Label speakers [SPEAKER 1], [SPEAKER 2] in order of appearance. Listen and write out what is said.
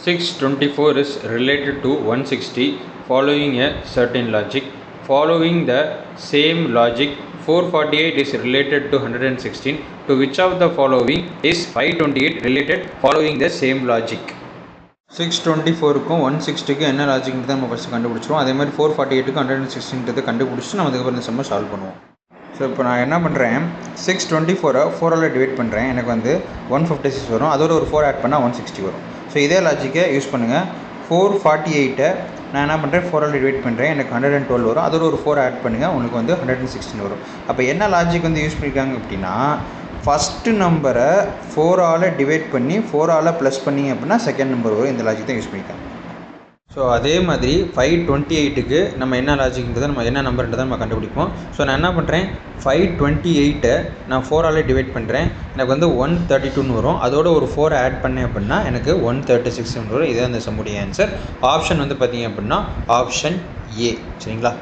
[SPEAKER 1] 624 is related to 160 following a certain logic. Following the same logic, 448 is related to 116. To which of the following is 528 related following the same logic? 624க்கும் 160க்கு என்ன லாஜிக்ன்றதை நம்ம first கண்டுபிடிச்சிருவோம். அதே மாதிரி 448க்கு 116ன்றதை கண்டுபிடிச்சி நம்ம அதுக்கப்புறம் இந்த சம்மை solve பண்ணுவோம். ஸோ இப்போ நான் என்ன பண்ணுறேன், 624 4ஆல் டிவைட் பண்ணுறேன். எனக்கு வந்து 156 வரும். அதோட ஒரு 4 ஆட் பண்ணால் 160 வரும். ஸோ இதே லாஜிக்கை யூஸ் பண்ணுங்கள். 448 நான் என்ன பண்ணுறேன், 4ஆல் டிவைட் பண்ணுறேன். எனக்கு 112 வரும். அதோட ஒரு 4 ஆட் பண்ணுங்கள், உங்களுக்கு வந்து 116 வரும். அப்போ என்ன லாஜிக் வந்து யூஸ் பண்ணியிருக்காங்க அப்படின்னா, ஃபஸ்ட்டு நம்பரை 4ஆல் டிவைட் பண்ணி 4ஆல் ப்ளஸ் பண்ணிங்க அப்படின்னா செகண்ட் நம்பர் வரும். இந்த லாஜிக் தான் யூஸ் பண்ணியிருக்காங்க. ஸோ அதே மாதிரி 528க்கு நம்ம என்ன லாஜிக்ன்றதை நம்ம என்ன நம்பர்ன்றதை நம்ம கண்டுபிடிப்போம். ஸோ நான் என்ன பண்ணுறேன், 528 நான் 4ஆல் டிவைட் பண்ணுறேன். எனக்கு வந்து 132 வரும். அதோட ஒரு 4 ஆட் பண்ணேன் அப்படின்னா எனக்கு 136 வரும். இதே அந்த சம்முடைய ஆன்சர். ஆப்ஷன் வந்து பார்த்திங்க அப்படின்னா ஆப்ஷன் ஏ. சரிங்களா?